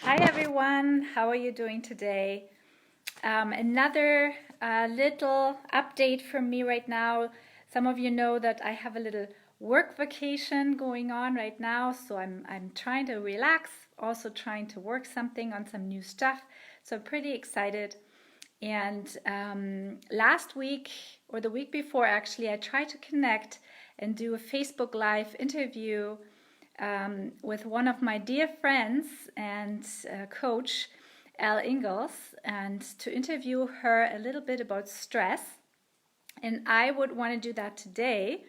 Hi everyone, how are you doing today? Another little update from me right now. Some of you know that I have a little work vacation going on right now, so I'm trying to relax, also trying to work something on some new stuff. So I'm pretty excited. And last week or the week before, actually, I tried to connect and do a Facebook Live interview with one of my dear friends and coach, Elle Ingalls, and to interview her a little bit about stress. And I would want to do that today.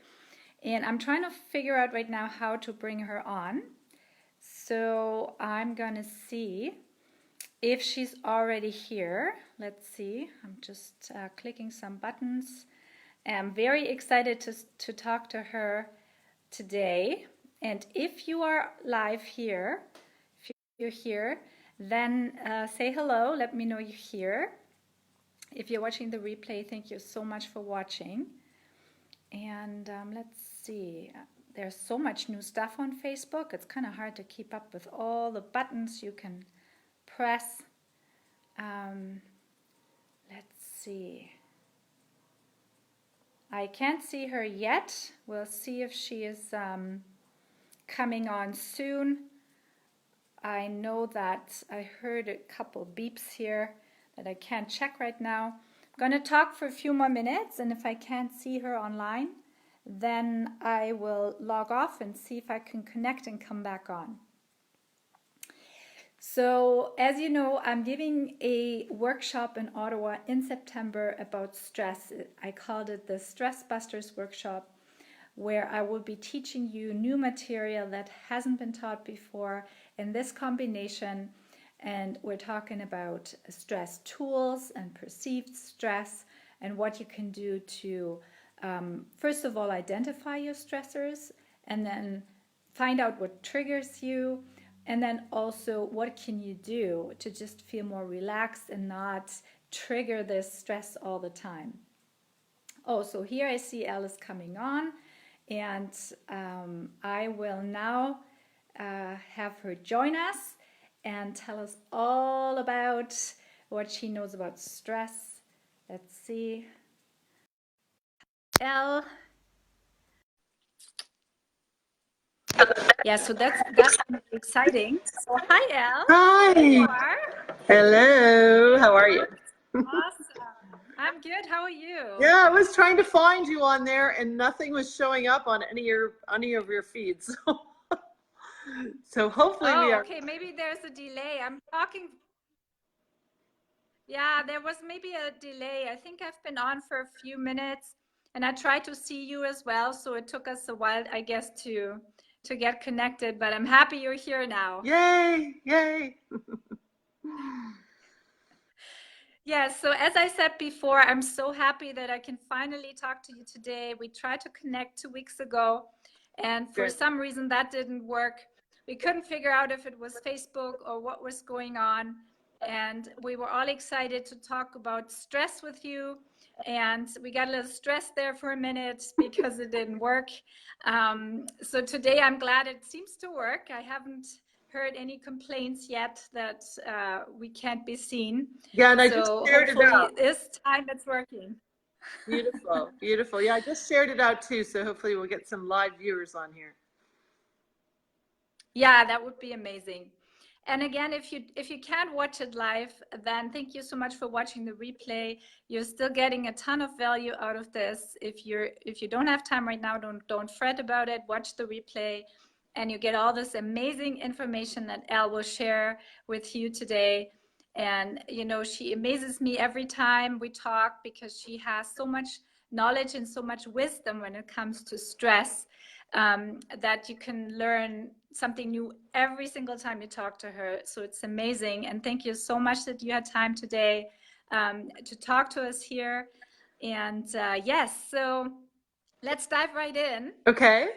And I'm trying to figure out right now how to bring her on. So I'm going to see if she's already here. Let's see. I'm just clicking some buttons. I'm very excited to talk to her today. And if you are live here, if you're here, then say hello. Let me know you're here. If you're watching the replay, thank you so much for watching. And let's see. There's so much new stuff on Facebook. It's kind of hard to keep up with all the buttons you can press. Let's see. I can't see her yet. We'll see if she is coming on soon. I know that I heard a couple beeps here that I can't check right now. I'm going to talk for a few more minutes, and if I can't see her online, then I will log off and see if I can connect and come back on. So, as you know, I'm giving a workshop in Ottawa in September about stress. I called it the Stress Busters Workshop, where I will be teaching you new material that hasn't been taught before in this combination. And we're talking about stress tools and perceived stress and what you can do to, first of all, identify your stressors and then find out what triggers you. And then also, what can you do to just feel more relaxed and not trigger this stress all the time? Oh, so here I see Ellis coming on, and I will now have her join us and tell us all about what she knows about stress. Let's see. Elle. Yeah, so that's exciting. So hi, Elle. Hi. There you are. Hello. How are you? Awesome. I'm good. How are you? Yeah, I was trying to find you on there, and nothing was showing up on any of your feeds. So hopefully we are. Okay. Maybe there's a delay. I'm talking. Yeah, there was maybe a delay. I think I've been on for a few minutes, and I tried to see you as well. So it took us a while, I guess, to get connected. But I'm happy you're here now. Yay! Yay! Yeah, so as I said before, I'm so happy that I can finally talk to you today. We tried to connect 2 weeks ago, and for some reason that didn't work. We couldn't figure out if it was Facebook or what was going on. And we were all excited to talk about stress with you. And we got a little stressed there for a minute because it didn't work. So today I'm glad it seems to work. I haven't heard any complaints yet that we can't be seen. Yeah, and I so just shared it out. This time it's working. Beautiful, beautiful. Yeah, I just shared it out too, so hopefully we'll get some live viewers on here. Yeah, that would be amazing. And again, if you can't watch it live, then thank you so much for watching the replay. You're still getting a ton of value out of this. If you don't have time right now, don't fret about it. Watch the replay, and you get all this amazing information that Elle will share with you today. And you know, she amazes me every time we talk because she has so much knowledge and so much wisdom when it comes to stress, that you can learn something new every single time you talk to her. So it's amazing. And thank you so much that you had time today to talk to us here. And yes, so let's dive right in. Okay.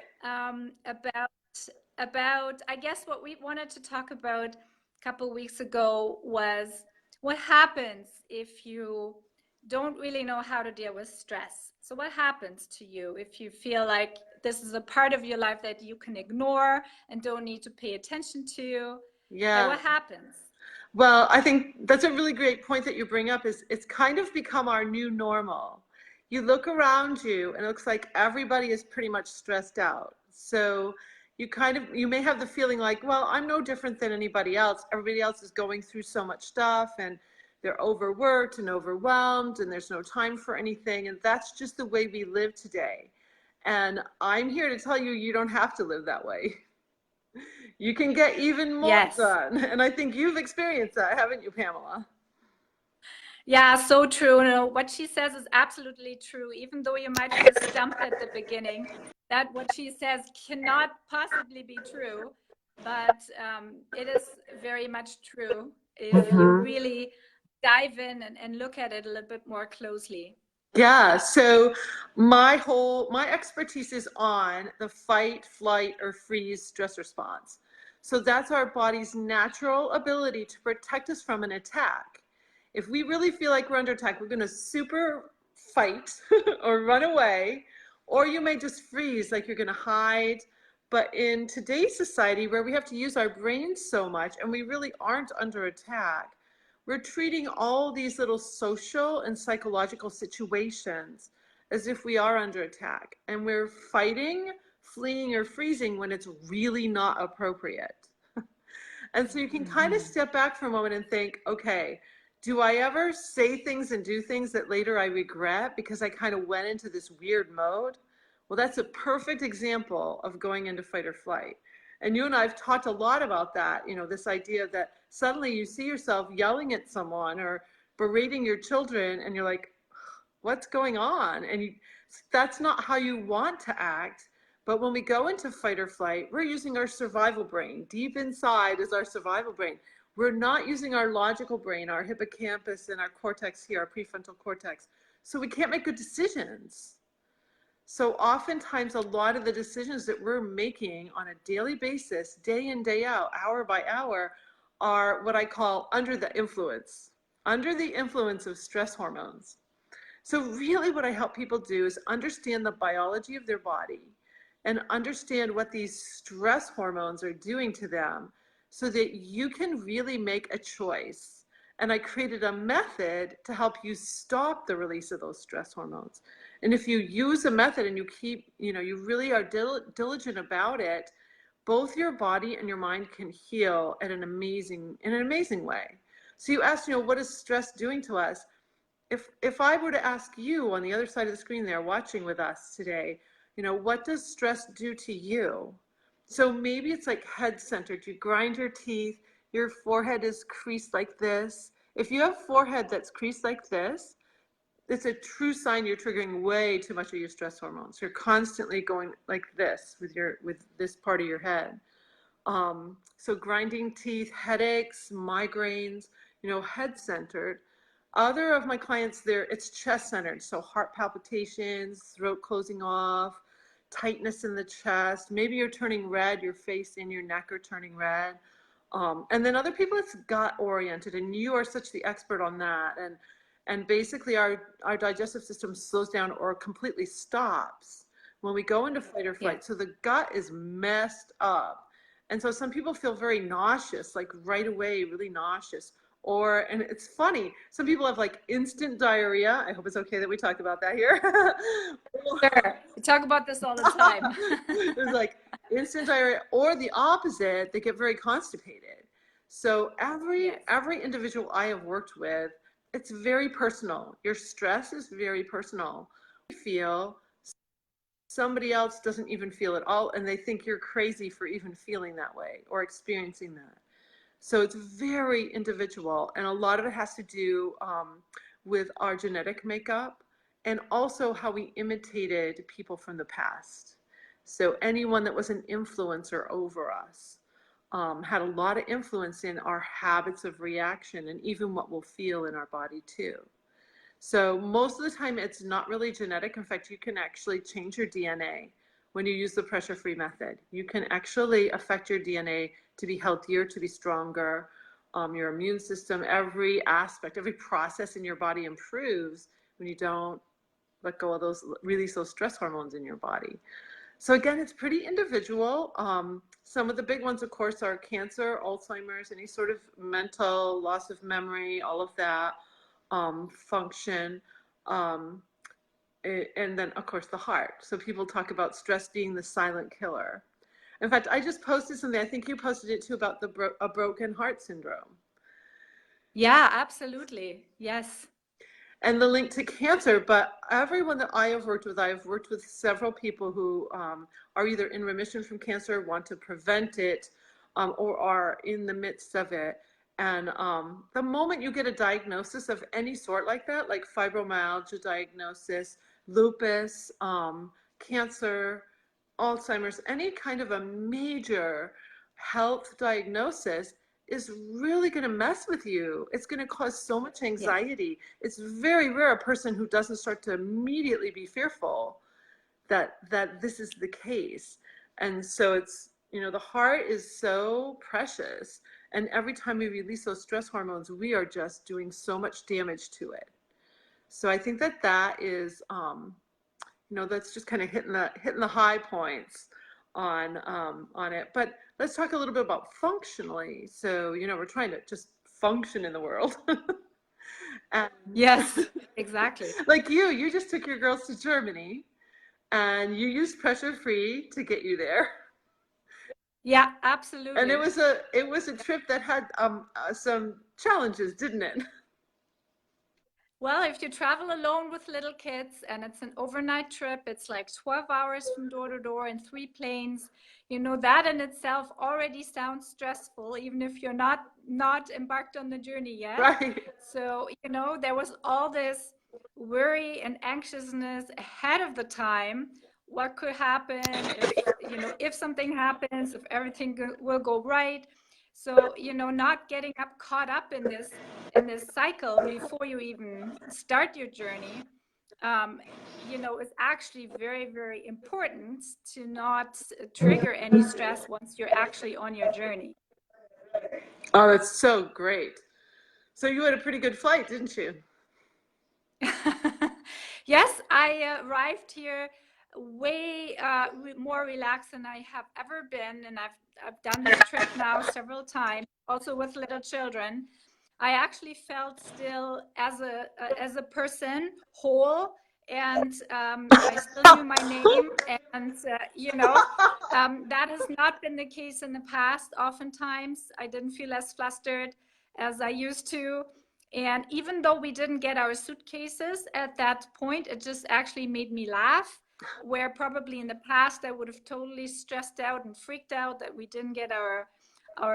About I guess what we wanted to talk about a couple weeks ago was what happens if you don't really know how to deal with stress. So what happens to you if you feel like this is a part of your life that you can ignore and don't need to pay attention to? Yeah. What happens? Well, I think that's a really great point that you bring up is it's kind of become our new normal. You look around you and it looks like everybody is pretty much stressed out. So you may have the feeling like, well, I'm no different than anybody else. Everybody else is going through so much stuff and they're overworked and overwhelmed and there's no time for anything. And that's just the way we live today. And I'm here to tell you, you don't have to live that way. You can get even more Yes. done. And I think you've experienced that, haven't you, Pamela? Yeah, so true. No, what she says is absolutely true. Even though you might feel stumped at the beginning, that what she says cannot possibly be true, but it is very much true if you Mhm. really dive in and look at it a little bit more closely. Yeah, so my expertise is on the fight, flight, or freeze stress response. So that's our body's natural ability to protect us from an attack. If we really feel like we're under attack, we're going to super fight or run away, or you may just freeze, like you're going to hide. But in today's society, where we have to use our brains so much and we really aren't under attack, we're treating all these little social and psychological situations as if we are under attack, and we're fighting, fleeing, or freezing when it's really not appropriate. And so you can kind of step back for a moment and think, okay, do I ever say things and do things that later I regret because I kind of went into this weird mode? Well, that's a perfect example of going into fight or flight. And you and I have talked a lot about that, this idea that suddenly you see yourself yelling at someone or berating your children and you're like, what's going on? And that's not how you want to act. But when we go into fight or flight, we're using our survival brain. Deep inside is our survival brain. We're not using our logical brain, our hippocampus and our cortex here, our prefrontal cortex. So we can't make good decisions. So oftentimes, a lot of the decisions that we're making on a daily basis, day in, day out, hour by hour, are what I call under the influence of stress hormones. So really what I help people do is understand the biology of their body and understand what these stress hormones are doing to them so that you can really make a choice. And I created a method to help you stop the release of those stress hormones. And if you use a method and you keep, you really are diligent about it, both your body and your mind can heal in an amazing way. So you asked, what is stress doing to us? If I were to ask you on the other side of the screen there watching with us today, what does stress do to you? So maybe it's like head centered. You grind your teeth, your forehead is creased like this. If you have forehead that's creased like this, it's a true sign you're triggering way too much of your stress hormones. You're constantly going like this with this part of your head. So grinding teeth, headaches, migraines, head centered. Other of my clients there, it's chest centered. So heart palpitations, throat closing off, tightness in the chest. Maybe you're turning red, your face and your neck are turning red. And then other people, it's gut oriented, and you are such the expert on that. And basically our digestive system slows down or completely stops when we go into fight or flight. Yeah. So the gut is messed up. And so some people feel very nauseous, like right away, really nauseous. And it's funny, some people have like instant diarrhea. I hope it's okay that we talk about that here. Sure. We talk about this all the time. It's like instant diarrhea, or the opposite, they get very constipated. So Yes. every individual I have worked with, it's very personal. Your stress is very personal. You feel somebody else doesn't even feel at all, and they think you're crazy for even feeling that way or experiencing that. So it's very individual, and a lot of it has to do with our genetic makeup and also how we imitated people from the past. So anyone that was an influencer over us had a lot of influence in our habits of reaction and even what we'll feel in our body too. So most of the time it's not really genetic. In fact, you can actually change your DNA when you use the pressure-free method. You can actually affect your DNA to be healthier, to be stronger. Your immune system, every aspect, every process in your body improves when you don't let go of release those stress hormones in your body. So again, it's pretty individual. Some of the big ones, of course, are cancer, Alzheimer's, any sort of mental loss of memory, all of that, function, um, and then, of course, the heart. So people talk about stress being the silent killer. In fact, I just posted something, I think you posted it too, about a broken heart syndrome. Yeah, absolutely. Yes. And the link to cancer. But everyone that I have worked with several people who are either in remission from cancer, want to prevent it, or are in the midst of it. And the moment you get a diagnosis of any sort like that, like fibromyalgia diagnosis, lupus, cancer, Alzheimer's, any kind of a major health diagnosis, is really going to mess with you. It's going to cause so much Yeah. anxiety. It's very rare a person who doesn't start to immediately be fearful that this is the case. And so it's, the heart is so precious. And every time we release those stress hormones, we are just doing so much damage to it. So I think that is, that's just kind of hitting the high points on it. But let's talk a little bit about functionally. So, we're trying to just function in the world. And Yes, exactly. like you just took your girls to Germany and you used pressure free to get you there. Yeah, And absolutely. it was a trip that had some challenges, didn't it? Well, if you travel alone with little kids and it's an overnight trip, it's like 12 hours from door to door in 3 planes. That in itself already sounds stressful, even if you're not embarked on the journey yet. Right. So, there was all this worry and anxiousness ahead of the time. What could happen if something happens, if everything will go right. So, not getting caught up in this cycle before you even start your journey, is actually very, very important to not trigger any stress once you're actually on your journey. Oh, that's so great. So you had a pretty good flight, didn't you? Yes, I arrived here way more relaxed than I have ever been, and I've done this trip now several times, also with little children. I actually felt still as a person whole, and I still knew my name, and that has not been the case in the past. Oftentimes, I didn't feel as flustered as I used to. And even though we didn't get our suitcases at that point, it just actually made me laugh. Where probably in the past I would have totally stressed out and freaked out that we didn't get our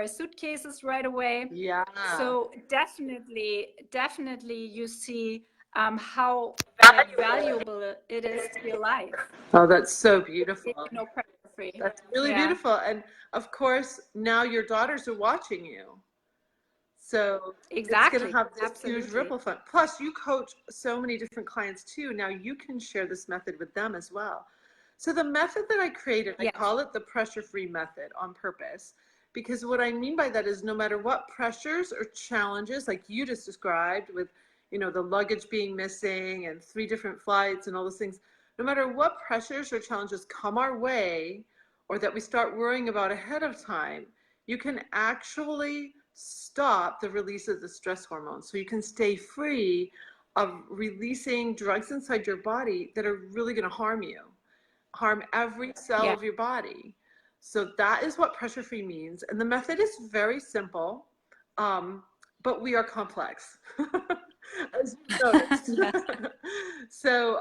suitcases right away. Yeah. So definitely you see how valuable it is to your life. Oh, that's so beautiful. Pressure free. That's really Yeah, beautiful. And of course, now your daughters are watching you. So it's going to exactly. have this huge Absolutely. ripple effect. Plus, you coach so many different clients too. Now you can share this method with them as well. So the method that I created, I Yes. call it the pressure-free method on purpose. Because what I mean by that is no matter what pressures or challenges, like you just described with, the luggage being missing and 3 different flights and all those things, no matter what pressures or challenges come our way or that we start worrying about ahead of time, you can actually stop the release of the stress hormones. So you can stay free of releasing drugs inside your body that are really going to harm you, harm every cell Yeah. of your body. So that is what pressure free means. And the method is very simple, but we are complex. As you noticed. Yes. So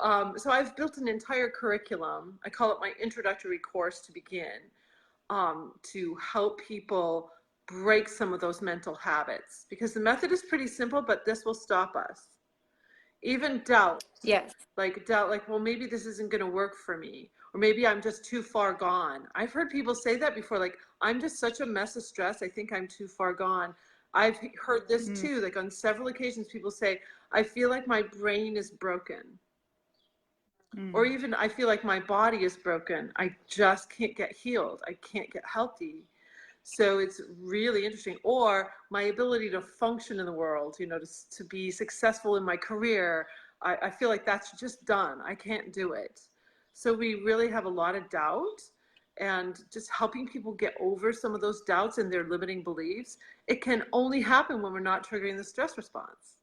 I've built an entire curriculum. I call it my introductory course to begin, to help people break some of those mental habits, because the method is pretty simple, but this will stop us. Even doubt, Yes. like, well, maybe this isn't going to work for me, or maybe I'm just too far gone. I've heard people say that before, like, I'm just such a mess of stress, I think I'm too far gone. I've heard this too, like on several occasions, people say, I feel like my brain is broken. Or even I feel like my body is broken. I just can't get healed. I can't get healthy. So it's really interesting. Or my ability to function in the world, to be successful in my career, I feel like that's just done. I can't do it. So we really have a lot of doubt, and just helping people get over some of those doubts and their limiting beliefs. It can only happen when we're not triggering the stress response.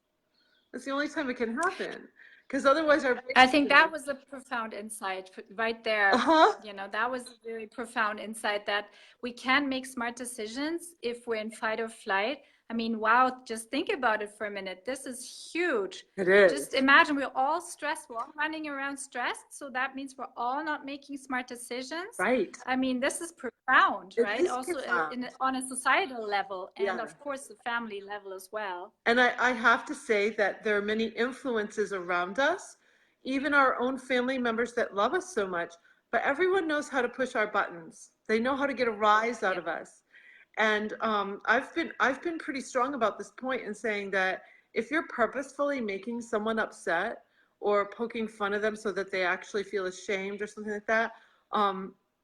That's the only time it can happen. Because otherwise our I think that was a profound insight right there. uh-huh. You know, that was a very profound insight that we can make smart decisions if we're in fight or flight. I mean, wow, just think about it for a minute. This is huge. It is. Just imagine we're all stressed, we're all running around stressed. So that means we're all not making smart decisions. Right. I mean, this is profound, It right? is Also profound. on a societal level and Yeah. of course the family level as well. And I have to say that there are many influences around us, even our own family members that love us so much, but everyone knows how to push our buttons. They know how to get a rise out Yeah. of us. And I've been pretty strong about this point in saying that if you're purposefully making someone upset or poking fun of them so that they actually feel ashamed or something like that,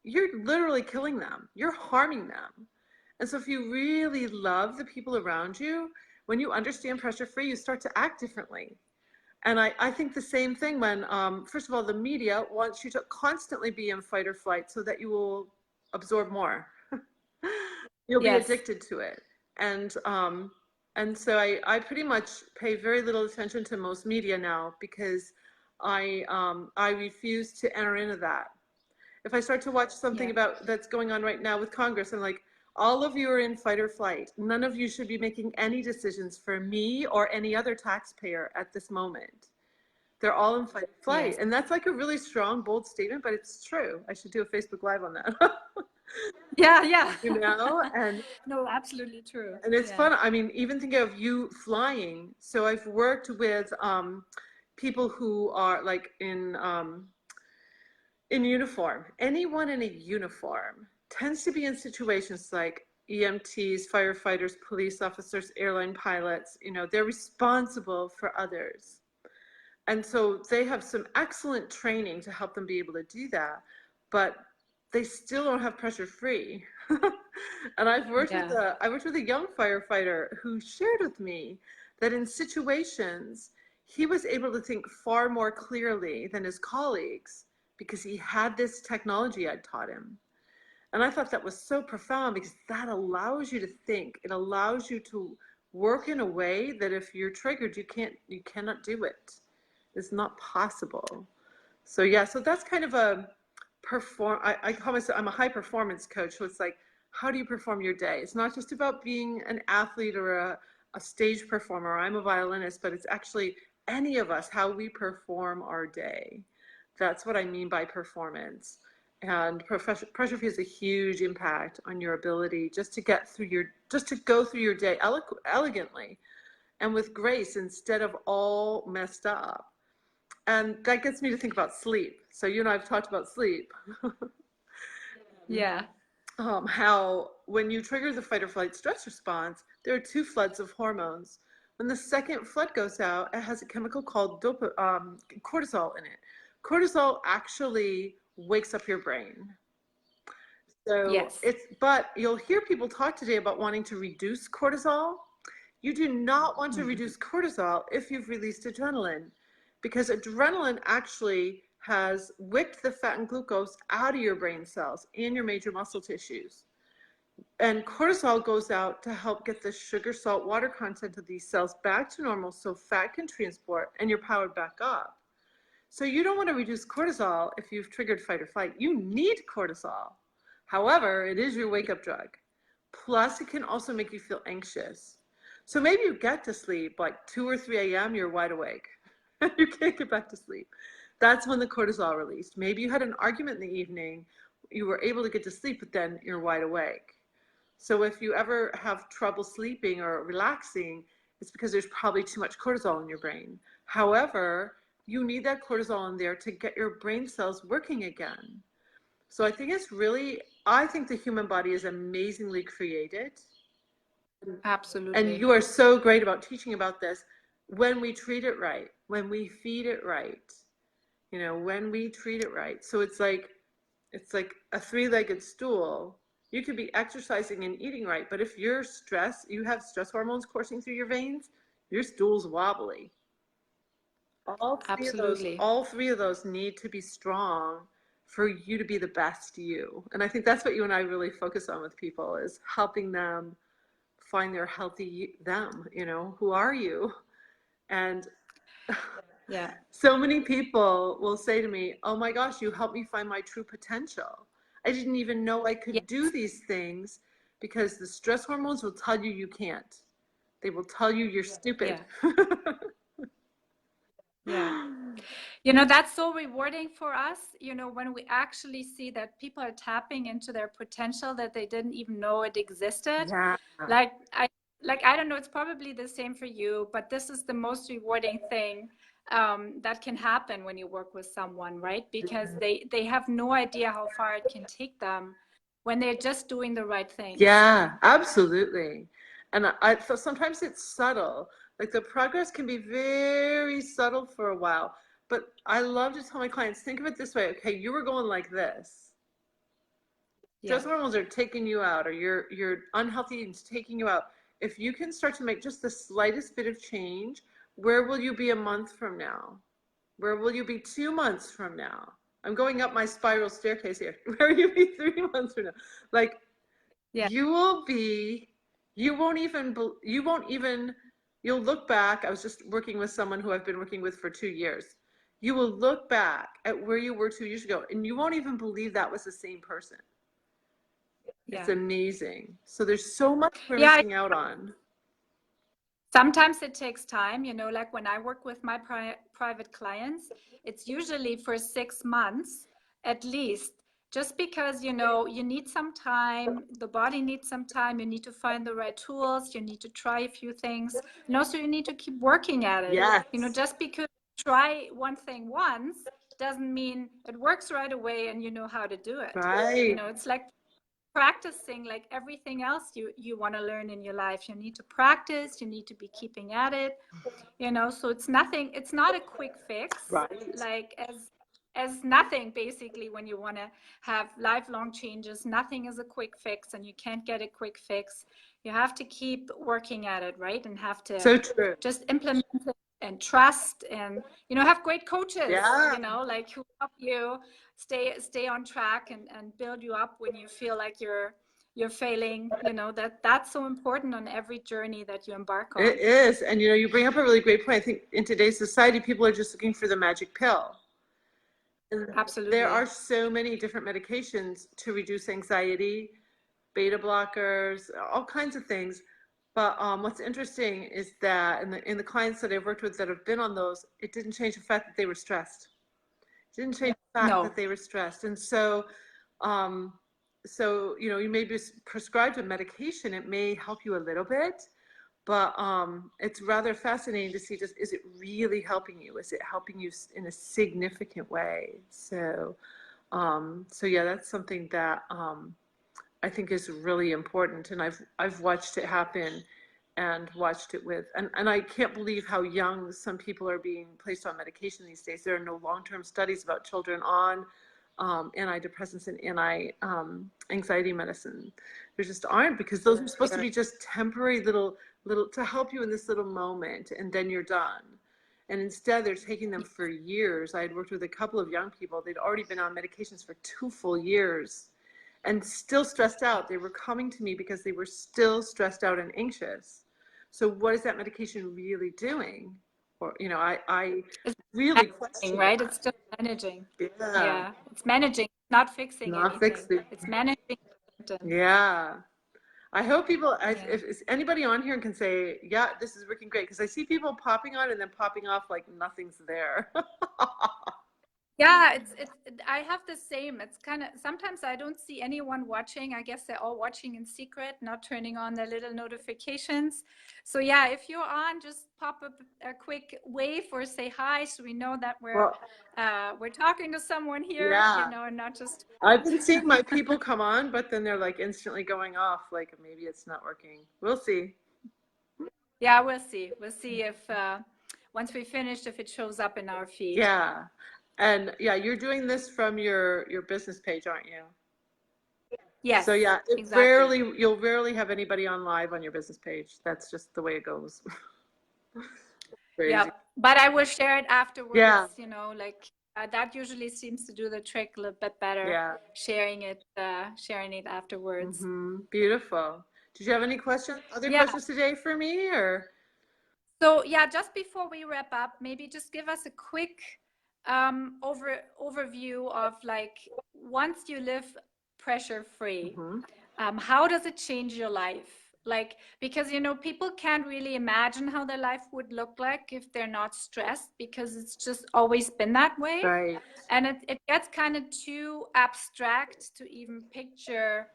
you're literally killing them. You're harming them. And so if you really love the people around you, when you understand pressure free, you start to act differently. And I think the same thing when, first of all, the media wants you to constantly be in fight or flight so that you will absorb more. You'll be Yes. addicted to it. And so I pretty much pay very little attention to most media now because I refuse to enter into that. If I start to watch something Yeah. about that's going on right now with Congress, I'm like, all of you are in fight or flight. None of you should be making any decisions for me or any other taxpayer at this moment. They're all in fight or flight. Yes. And that's like a really strong, bold statement, but it's true. I should do a Facebook Live on that. Yeah, yeah. You know, and No, absolutely true. it's Yeah. fun. I mean, even think of you flying. So I've worked with people who are like in uniform. Anyone in a uniform tends to be in situations like EMTs, firefighters, police officers, airline pilots. You know, they're responsible for others. And so they have some excellent training to help them be able to do that, but they still don't have pressure free. And I worked with a young firefighter who shared with me that in situations he was able to think far more clearly than his colleagues because he had this technology I'd taught him. And I thought that was so profound because that allows you to think. It allows you to work in a way that if you're triggered, you cannot do it. It's not possible. So yeah, so that's kind of a I call myself, I'm a high performance coach. So it's like, how do you perform your day? It's not just about being an athlete or a stage performer. I'm a violinist, but it's actually any of us, how we perform our day. That's what I mean by performance. And pressure has a huge impact on your ability just to go through your day elegantly and with grace instead of all messed up. And that gets me to think about sleep. So you and I have talked about sleep. Yeah. How when you trigger the fight or flight stress response, there are two floods of hormones. When the second flood goes out, it has a chemical called cortisol in it. Cortisol actually wakes up your brain. So Yes. but you'll hear people talk today about wanting to reduce cortisol. You do not want to reduce cortisol if you've released adrenaline, because adrenaline actually has wicked the fat and glucose out of your brain cells and your major muscle tissues. And cortisol goes out to help get the sugar, salt, water content of these cells back to normal so fat can transport and you're powered back up. So you don't want to reduce cortisol if you've triggered fight or flight. You need cortisol. However, it is your wake-up drug. Plus, it can also make you feel anxious. So maybe you get to sleep like 2 or 3 a.m., you're wide awake. You can't get back to sleep. That's when the cortisol released. Maybe you had an argument in the evening, you were able to get to sleep, but then you're wide awake. So if you ever have trouble sleeping or relaxing, it's because there's probably too much cortisol in your brain. However, you need that cortisol in there to get your brain cells working again. So I think the human body is amazingly created. Absolutely. And you are so great about teaching about this. When we treat it right, when we feed it right, when we treat it right. So it's like a three-legged stool. You could be exercising and eating right, but if you're stressed, you have stress hormones coursing through your veins, your stool's wobbly. All three Absolutely. of those need to be strong for you to be the best you. And I think that's what you and I really focus on with people, is helping them find their healthy them, you know, who are you? And Yeah. so many people will say to me, oh my gosh, you helped me find my true potential. I didn't even know I Yeah. could do these things, because the stress hormones will tell you you can't. They will tell you you're stupid. Yeah. Yeah. You know, that's so rewarding for us, you know, when we actually see that people are tapping into their potential that they didn't even know it existed. Yeah. Like I don't know, it's probably the same for you, but this is the most rewarding thing that can happen when you work with someone, right? Because they have no idea how far it can take them when they're just doing the right things. Yeah, absolutely. And so sometimes it's subtle. Like the progress can be very subtle for a while. But I love to tell my clients, think of it this way. Okay, you were going like this. Yeah. Stress hormones are taking you out, or you're unhealthy and it's taking you out. If you can start to make just the slightest bit of change, where will you be a month from now? Where will you be 2 months from now? I'm going up my spiral staircase here. Where will you be 3 months from now? Like, Yeah. you will be, you won't even, you'll look back. I was just working with someone who I've been working with for 2 years. You will look back at where you were 2 years ago, and you won't even believe that was the same person. Yeah. It's amazing. So there's so much we're Yeah. missing out on. Sometimes it takes time, you know, like when I work with my private clients, it's usually for 6 months at least, just because, you know, you need some time, the body needs some time, you need to find the right tools, you need to try a few things, and also you need to keep working at it. Yes. You know, just because you try one thing once doesn't mean it works right away and you know how to do it. Right. You know, it's like practicing like everything else you want to learn in your life. You need to practice, you need to be keeping at it, you know. So it's not a quick fix. Right. Like as nothing, basically, when you want to have lifelong changes, nothing is a quick fix, and you can't get a quick fix. You have to keep working at it, right? And have to So true. just implement it and trust, and, you know, have great coaches, Yeah. you know, like who help you stay on track and build you up when you feel like you're failing. You know, that's so important on every journey that you embark on. It is. And, you know, you bring up a really great point. I think in today's society, people are just looking for the magic pill. And Absolutely. there are so many different medications to reduce anxiety, beta blockers, all kinds of things. But what's interesting is that in the clients that I've worked with that have been on those, it didn't change the fact that they were stressed. It didn't change the fact that they were stressed. And so, you know, you may be prescribed a medication. It may help you a little bit, but it's rather fascinating to see, just, is it really helping you? Is it helping you in a significant way? So, yeah, that's something that I think is really important. And I've watched it happen, and watched it with, and I can't believe how young some people are being placed on medication these days. There are no long-term studies about children on antidepressants and anxiety medicine. There just aren't, because those are supposed to be just temporary little to help you in this little moment, and then you're done. And instead, they're taking them for years. I had worked with a couple of young people. They'd already been on medications for 2 full years and still stressed out. They were coming to me because they were still stressed out and anxious. So what is that medication really doing? Or, you know, I It's really question right? that. It's just managing. Yeah. It's managing, not fixing Not anything. fixing. It's managing. Yeah. I hope people, Yeah. if anybody on here can say, yeah, this is working great, because I see people popping on and then popping off like nothing's there. Yeah, I have the same. It's kind of, sometimes I don't see anyone watching. I guess they're all watching in secret, not turning on their little notifications. So yeah, if you're on, just pop up a quick wave or say hi, so we know that we're talking to someone here, Yeah. you know, and not just. I've been seeing my people come on, but then they're like instantly going off, like maybe it's not working. We'll see. Yeah, we'll see. We'll see if once we finish, if it shows up in our feed. Yeah. And yeah, you're doing this from your business page, aren't you? Yes. So yeah, exactly. you'll rarely have anybody on live on your business page. That's just the way it goes. Yeah, but I will share it afterwards. Yeah. You know, like that usually seems to do the trick a little bit better, Yeah. sharing it afterwards. Beautiful. Did you have any questions, other Yeah. questions today for me, or? So yeah, just before we wrap up, maybe just give us a quick overview of like once you live pressure free, how does it change your life? Like, because people can't really imagine how their life would look like if they're not stressed, because it's just always been that way. Right. And it gets kind of too abstract to even picture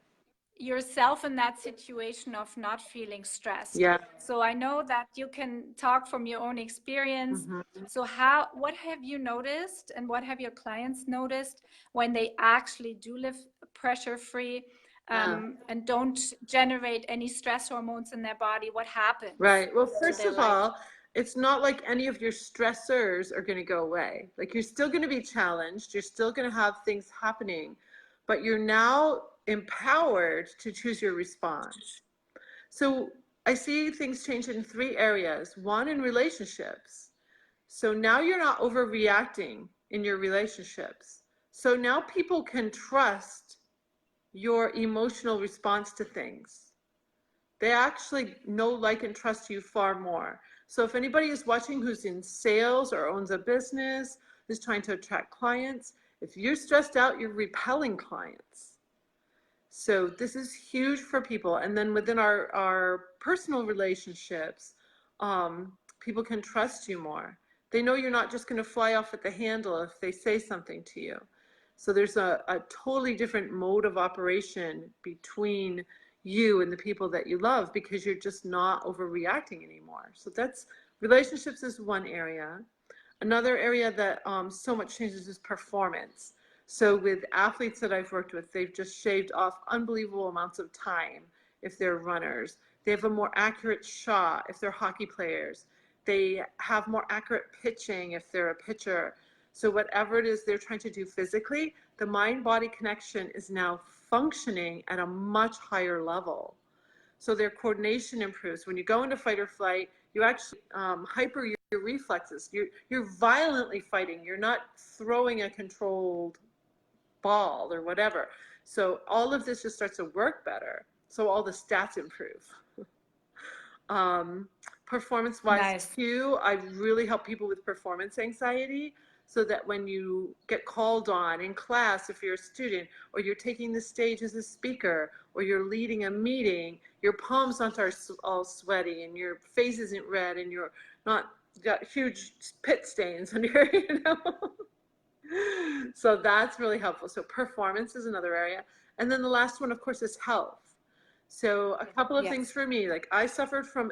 yourself in that situation of not feeling stressed. Yeah. So I know that you can talk from your own experience. So what have you noticed, and what have your clients noticed when they actually do live pressure free, and don't generate any stress hormones in their body? What happens? Right. Well, to first their of life? all, it's not like any of your stressors are going to go away. Like, you're still going to be challenged. You're still going to have things happening, but you're now empowered to choose your response. So I see things change in three areas. One, in relationships. So now you're not overreacting in your relationships. So now people can trust your emotional response to things. They actually know, like, and trust you far more. So if anybody is watching who's in sales or owns a business, who's trying to attract clients, if you're stressed out, you're repelling clients. So this is huge for people. And then within our personal relationships, people can trust you more. They know you're not just going to fly off at the handle if they say something to you. So there's a totally different mode of operation between you and the people that you love, because you're just not overreacting anymore. So that's, relationships is one area. Another area that so much changes is performance. So with athletes that I've worked with, they've just shaved off unbelievable amounts of time if they're runners. They have a more accurate shot if they're hockey players. They have more accurate pitching if they're a pitcher. So whatever it is they're trying to do physically, the mind-body connection is now functioning at a much higher level. So their coordination improves. When you go into fight or flight, you actually hyper your reflexes. You're violently fighting. You're not throwing a controlled ball or whatever. So all of this just starts to work better. So all the stats improve. Performance-wise, Nice. too, I really help people with performance anxiety, so that when you get called on in class, if you're a student, or you're taking the stage as a speaker, or you're leading a meeting, your palms aren't all sweaty, and your face isn't red, and you're not got huge pit stains on your, So that's really helpful. So performance is another area. And then the last one, of course, is health. So a couple of things for me, like I suffered from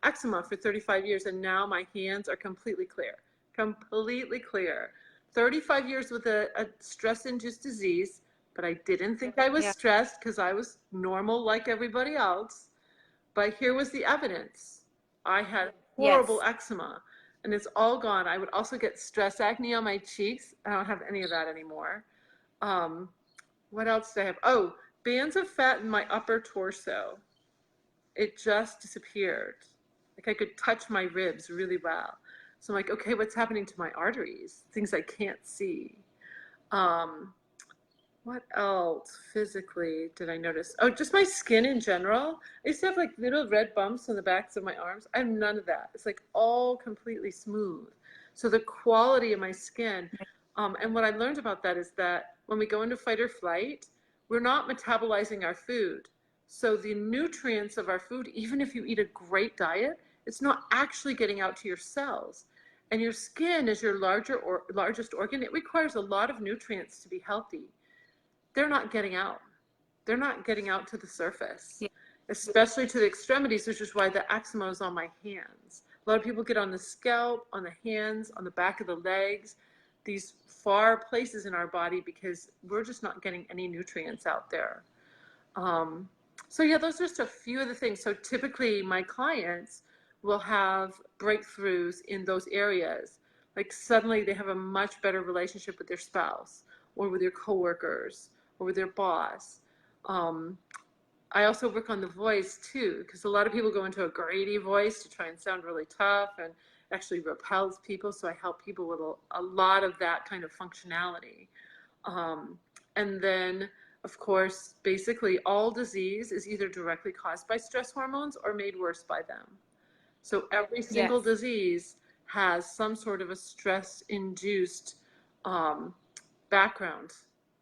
eczema for 35 years, and now my hands are completely clear, completely clear. 35 years with a stress-induced disease, but I didn't think I was stressed because I was normal like everybody else. But here was the evidence. I had horrible eczema, and it's all gone. I would also get stress acne on my cheeks. I don't have any of that anymore. What else did I have? Oh, bands of fat in my upper torso. It just disappeared. Like, I could touch my ribs really well. So I'm like, okay, what's happening to my arteries? Things I can't see. What else physically did I notice? Oh, just my skin in general. I used to have like little red bumps on the backs of my arms. I have none of that. It's like all completely smooth. So the quality of my skin. And what I learned about that is that when we go into fight or flight, we're not metabolizing our food. So the nutrients of our food, even if you eat a great diet, it's not actually getting out to your cells. And your skin is your largest organ. It requires a lot of nutrients to be healthy. They're not getting out. They're not getting out to the surface, especially to the extremities, which is why the eczema is on my hands. A lot of people get on the scalp, on the hands, on the back of the legs, these far places in our body, because we're just not getting any nutrients out there. So yeah, those are just a few of the things. So typically my clients will have breakthroughs in those areas. Like suddenly they have a much better relationship with their spouse, or with their coworkers, or with their boss. I also work on the voice too, because a lot of people go into a grady voice to try and sound really tough, actually repels people. So I help people with a lot of that kind of functionality. And then, of course, basically all disease is either directly caused by stress hormones or made worse by them. So every single Yes, disease has some sort of a stress-induced background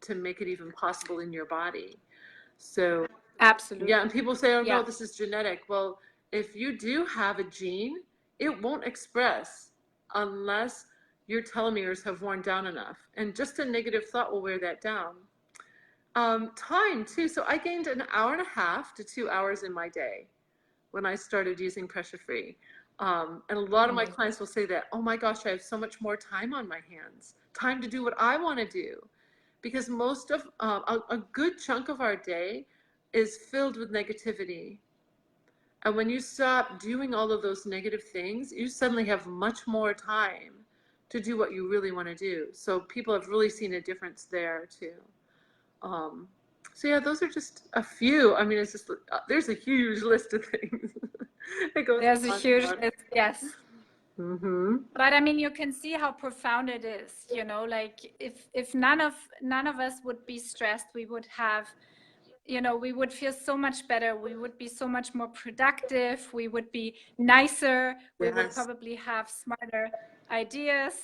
to make it even possible in your body. So yeah, and absolutely. people say, oh no, Yeah. this is genetic. Well, if you do have a gene, it won't express unless your telomeres have worn down enough. And just a negative thought will wear that down. Time too. So I gained an hour and a half to 2 hours in my day when I started using pressure free. And a lot of my Amazing. clients will say that, oh my gosh, I have so much more time on my hands, time to do what I want to do. Because most of a good chunk of our day is filled with negativity. And when you stop doing all of those negative things, you suddenly have much more time to do what you really want to do. So people have really seen a difference there too. Um, so yeah, those are just a few. I mean, it's just there's a huge list of things. It goes There's a on and huge on. list, yes. Mm-hmm. But I mean, you can see how profound it is, you know, like if none of us would be stressed, we would have, you know, we would feel so much better. We would be so much more productive. We would be nicer. We would Yes. probably have smarter ideas.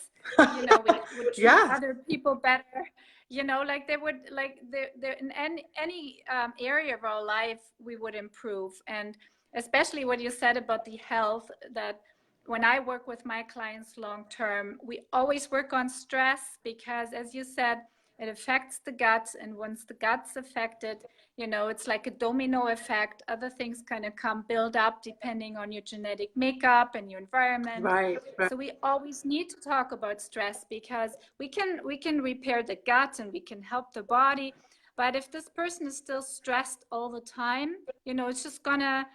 You know, we would treat Yeah. other people better. You know, like they would, like there in any area of our life, we would improve. And especially what you said about the health, that when I work with my clients long term, we always work on stress because, as you said, it affects the gut. And once the gut's affected, you know, it's like a domino effect. Other things kind of come build up depending on your genetic makeup and your environment. Right. Right. So we always need to talk about stress because we can repair the gut and we can help the body. But if this person is still stressed all the time, you know, it's just gonna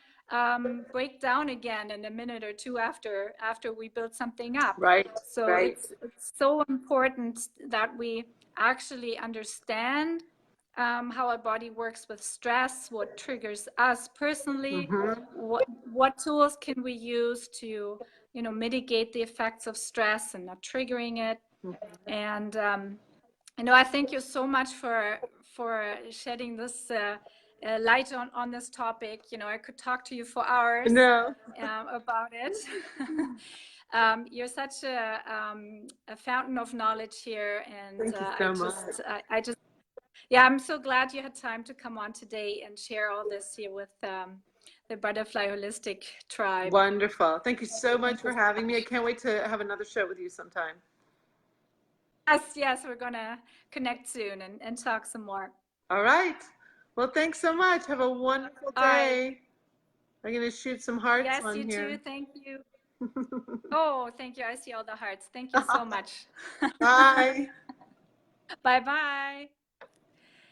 break down again in a minute or two after we build something up. Right. So Right. it's so important that we actually understand how our body works with stress, what triggers us personally, Mm-hmm. what tools can we use to, you know, mitigate the effects of stress and not triggering it. And you know, I thank you so much for shedding this light on this topic. You know, I could talk to you for hours No. about it. You're such a fountain of knowledge here, and Thank you so much. I just, yeah, I'm so glad you had time to come on today and share all this here with the Butterfly Holistic Tribe. Wonderful. Thank you so Thank much you for so having me. I much. can't wait to have another show with you sometime. Yes, we're gonna connect soon and talk some more. All right. Well, thanks so much. Have a wonderful All right. day. I'm going to shoot some hearts Yes, on you too. here. Thank you. Oh, thank you. I see all the hearts. Thank you so much. Bye. Bye bye.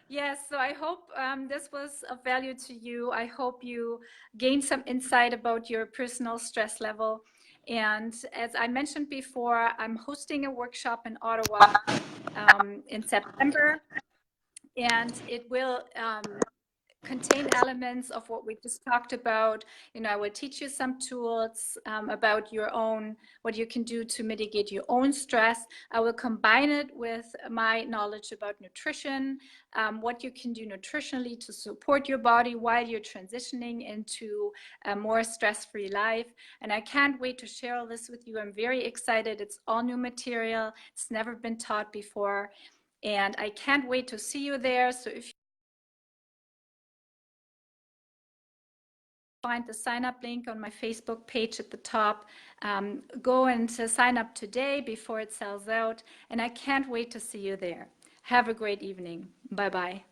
Yes, so I hope this was of value to you. I hope you gained some insight about your personal stress level. And as I mentioned before, I'm hosting a workshop in Ottawa in September, and it will contain elements of what we just talked about. You know, I will teach you some tools about your own, what you can do to mitigate your own stress. I will combine it with my knowledge about nutrition, what you can do nutritionally to support your body while you're transitioning into a more stress-free life. And I can't wait to share all this with you. I'm very excited. It's all new material. It's never been taught before. And I can't wait to see you there. So if find the sign up link on my Facebook page at the top. Go and sign up today before it sells out. And I can't wait to see you there. Have a great evening. Bye-bye.